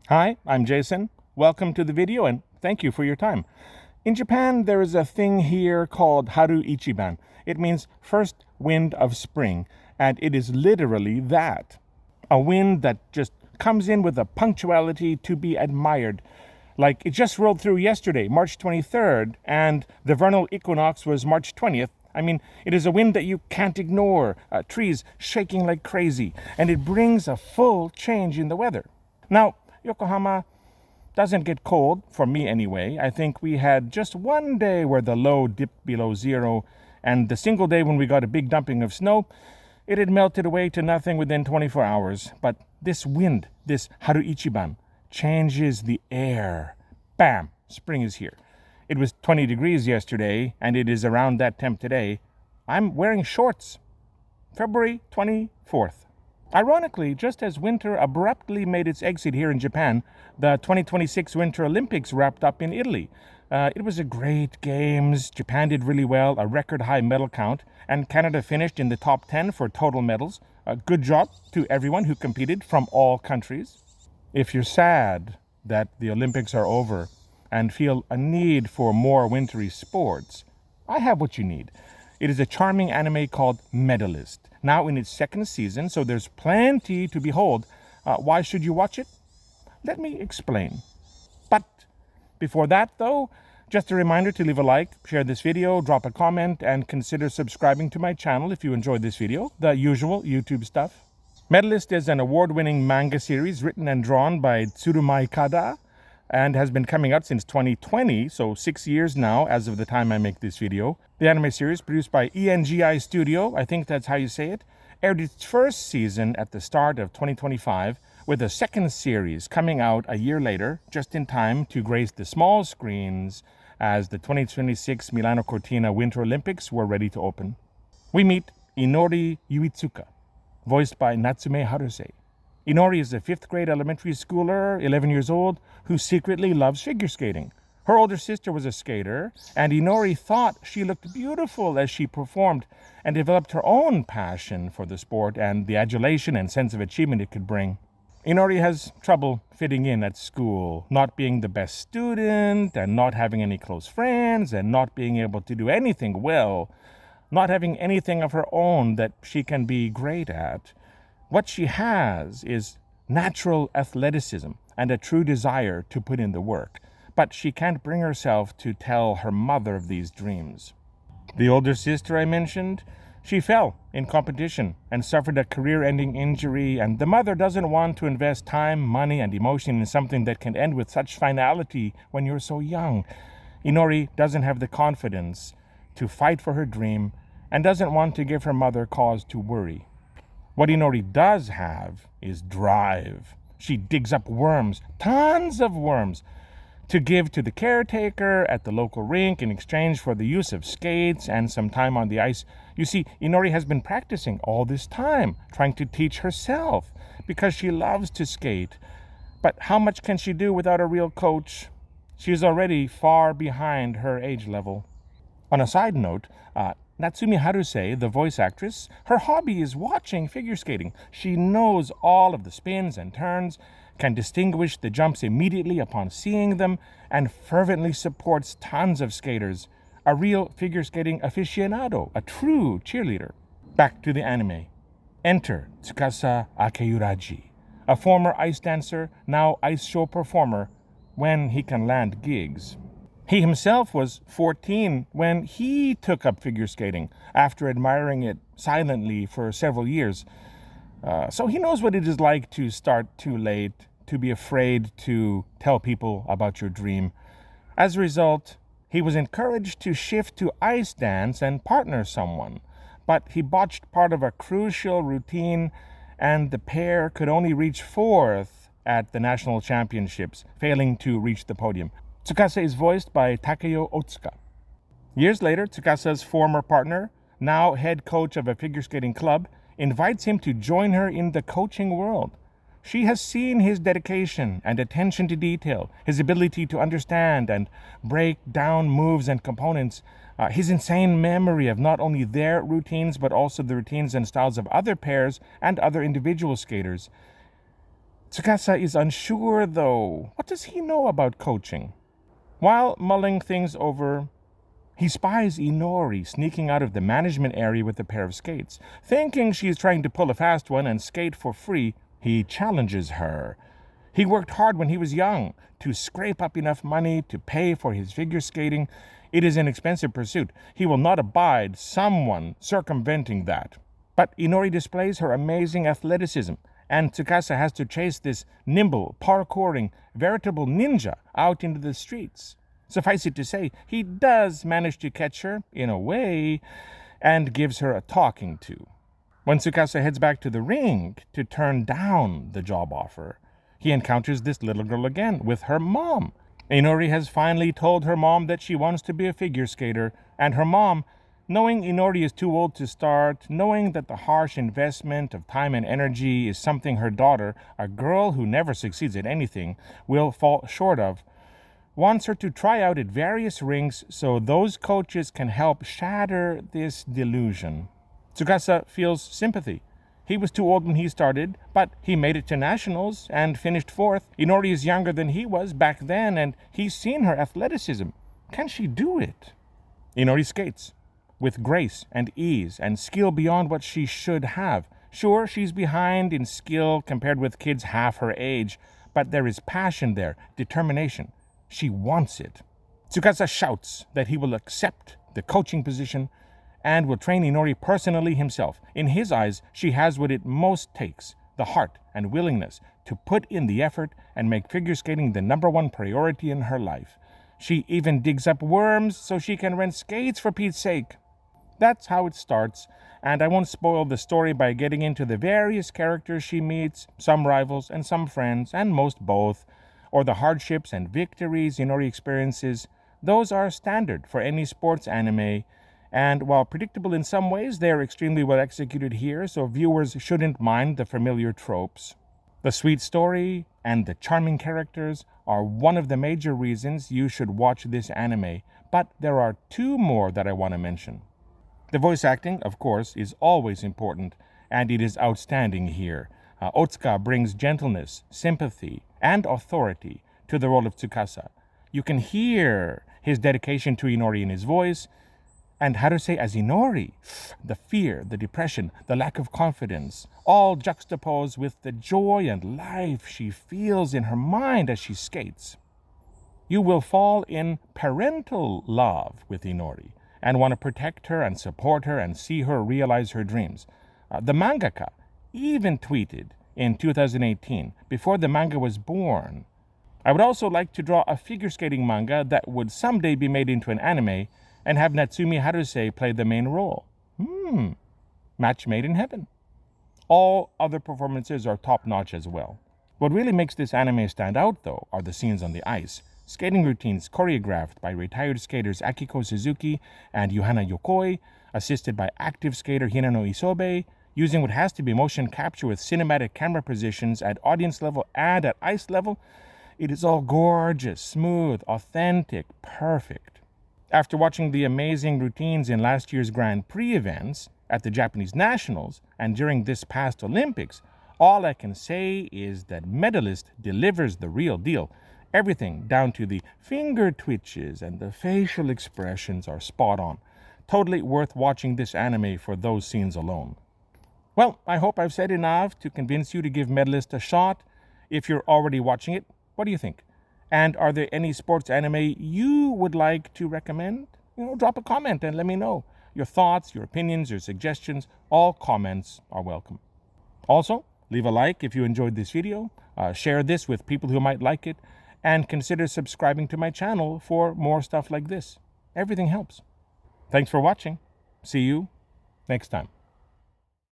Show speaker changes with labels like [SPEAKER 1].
[SPEAKER 1] Hi, I'm Jason. Welcome to the video and thank you for your time. In Japan, there is a thing here called Haru Ichiban. It means first wind of spring, and it is literally that. A wind that just comes in with a punctuality to be admired. Like it just rolled through yesterday, March 23rd, and the vernal equinox was March 20th. I mean, it is a wind that you can't ignore, trees shaking like crazy, and it brings a full change in the weather. Now, Yokohama doesn't get cold, for me anyway. I think we had just one day where the low dipped below zero, and the single day when we got a big dumping of snow, it had melted away to nothing within 24 hours. But this wind, this Haru Ichiban, changes the air. Bam! Spring is here. It was 20 degrees yesterday, and it is around that temp today. I'm wearing shorts. February 24th. Ironically, just as winter abruptly made its exit here in Japan, the 2026 Winter Olympics wrapped up in Italy. It was a great games. Japan did really well, a record high medal count, and Canada finished in the top 10 for total medals. A good job to everyone who competed from all countries. If you're sad that the Olympics are over and feel a need for more wintry sports, I have what you need. It is a charming anime called Medalist, now in its second season, so there's plenty to behold. Why should you watch it? Let me explain. But before that, though, just a reminder to leave a like, share this video, drop a comment, and consider subscribing to my channel if you enjoyed this video, the usual YouTube stuff. Medalist is an award-winning manga series written and drawn by Tsurumai Kada, and has been coming out since 2020, so 6 years now as of the time I make this video. The anime series, produced by ENGI Studio, I think that's how you say it, aired its first season at the start of 2025, with a second series coming out a year later, just in time to grace the small screens as the 2026 Milano Cortina Winter Olympics were ready to open. We meet Inori Yuitsuka, voiced by Natsume Haruse. Inori is a 5th grade elementary schooler, 11 years old, who secretly loves figure skating. Her older sister was a skater, and Inori thought she looked beautiful as she performed and developed her own passion for the sport and the adulation and sense of achievement it could bring. Inori has trouble fitting in at school, not being the best student and not having any close friends and not being able to do anything well, not having anything of her own that she can be great at. What she has is natural athleticism and a true desire to put in the work, but she can't bring herself to tell her mother of these dreams. The older sister I mentioned, she fell in competition and suffered a career-ending injury, and the mother doesn't want to invest time, money, and emotion in something that can end with such finality when you're so young. Inori doesn't have the confidence to fight for her dream and doesn't want to give her mother cause to worry. What Inori does have is drive. She digs up worms, tons of worms, to give to the caretaker at the local rink in exchange for the use of skates and some time on the ice. You see, Inori has been practicing all this time, trying to teach herself, because she loves to skate. But how much can she do without a real coach? She is already far behind her age level. On a side note, Natsume Haruse, the voice actress, her hobby is watching figure skating. She knows all of the spins and turns, can distinguish the jumps immediately upon seeing them, and fervently supports tons of skaters. A real figure skating aficionado, a true cheerleader. Back to the anime. Enter Tsukasa Akeuraji, a former ice dancer, now ice show performer, when he can land gigs. He himself was 14 when he took up figure skating after admiring it silently for several years. So he knows what it is like to start too late, to be afraid to tell people about your dream. As a result, he was encouraged to shift to ice dance and partner someone, but he botched part of a crucial routine, and the pair could only reach 4th at the national championships, failing to reach the podium. Tsukasa is voiced by Takeyo Otsuka. Years later, Tsukasa's former partner, now head coach of a figure skating club, invites him to join her in the coaching world. She has seen his dedication and attention to detail, his ability to understand and break down moves and components, his insane memory of not only their routines but also the routines and styles of other pairs and other individual skaters. Tsukasa is unsure, though. What does he know about coaching? While mulling things over, he spies Inori sneaking out of the management area with a pair of skates. Thinking she's trying to pull a fast one and skate for free, he challenges her. He worked hard when he was young to scrape up enough money to pay for his figure skating. It is an expensive pursuit. He will not abide someone circumventing that. But Inori displays her amazing athleticism, and Tsukasa has to chase this nimble, parkouring, veritable ninja out into the streets. Suffice it to say, he does manage to catch her, in a way, and gives her a talking to. When Tsukasa heads back to the ring to turn down the job offer, he encounters this little girl again with her mom. Inori has finally told her mom that she wants to be a figure skater, and her mom, knowing Inori is too old to start, knowing that the harsh investment of time and energy is something her daughter, a girl who never succeeds at anything, will fall short of, wants her to try out at various rings so those coaches can help shatter this delusion. Tsukasa feels sympathy. He was too old when he started, but he made it to nationals and finished fourth. Inori is younger than he was back then, and he's seen her athleticism. Can she do it? Inori skates with grace and ease and skill beyond what she should have. Sure, she's behind in skill compared with kids half her age, but there is passion there, determination. She wants it. Tsukasa shouts that he will accept the coaching position and will train Inori personally himself. In his eyes, she has what it most takes, the heart and willingness to put in the effort and make figure skating the #1 priority in her life. She even digs up worms so she can rent skates, for Pete's sake. That's how it starts, and I won't spoil the story by getting into the various characters she meets, some rivals and some friends, and most both, or the hardships and victories Inori experiences. Those are standard for any sports anime, and while predictable in some ways, they are extremely well executed here, so viewers shouldn't mind the familiar tropes. The sweet story and the charming characters are one of the major reasons you should watch this anime, but there are two more that I want to mention. The voice acting, of course, is always important, and it is outstanding here. Otsuka brings gentleness, sympathy, and authority to the role of Tsukasa. You can hear his dedication to Inori in his voice, and how to say as Inori, the fear, the depression, the lack of confidence, all juxtaposed with the joy and life she feels in her mind as she skates. You will fall in parental love with Inori and want to protect her and support her and see her realize her dreams. The mangaka even tweeted in 2018, before the manga was born, "I would also like to draw a figure skating manga that would someday be made into an anime and have Natsumi Harusei play the main role." Match made in heaven. All other performances are top-notch as well. What really makes this anime stand out, though, are the scenes on the ice. Skating routines choreographed by retired skaters Akiko Suzuki and Yohana Yokoi, assisted by active skater Hinano Isobe, using what has to be motion capture with cinematic camera positions at audience level and at ice level. It is all gorgeous, smooth, authentic, perfect. After watching the amazing routines in last year's Grand Prix events, at the Japanese Nationals, and during this past Olympics, all I can say is that Medalist delivers the real deal. Everything down to the finger twitches and the facial expressions are spot on. Totally worth watching this anime for those scenes alone. Well, I hope I've said enough to convince you to give Medalist a shot. If you're already watching it, what do you think? And are there any sports anime you would like to recommend? Drop a comment and let me know. Your thoughts, your opinions, your suggestions, all comments are welcome. Also, leave a like if you enjoyed this video, share this with people who might like it, and consider subscribing to my channel for more stuff like this. Everything helps. Thanks for watching. See you next time.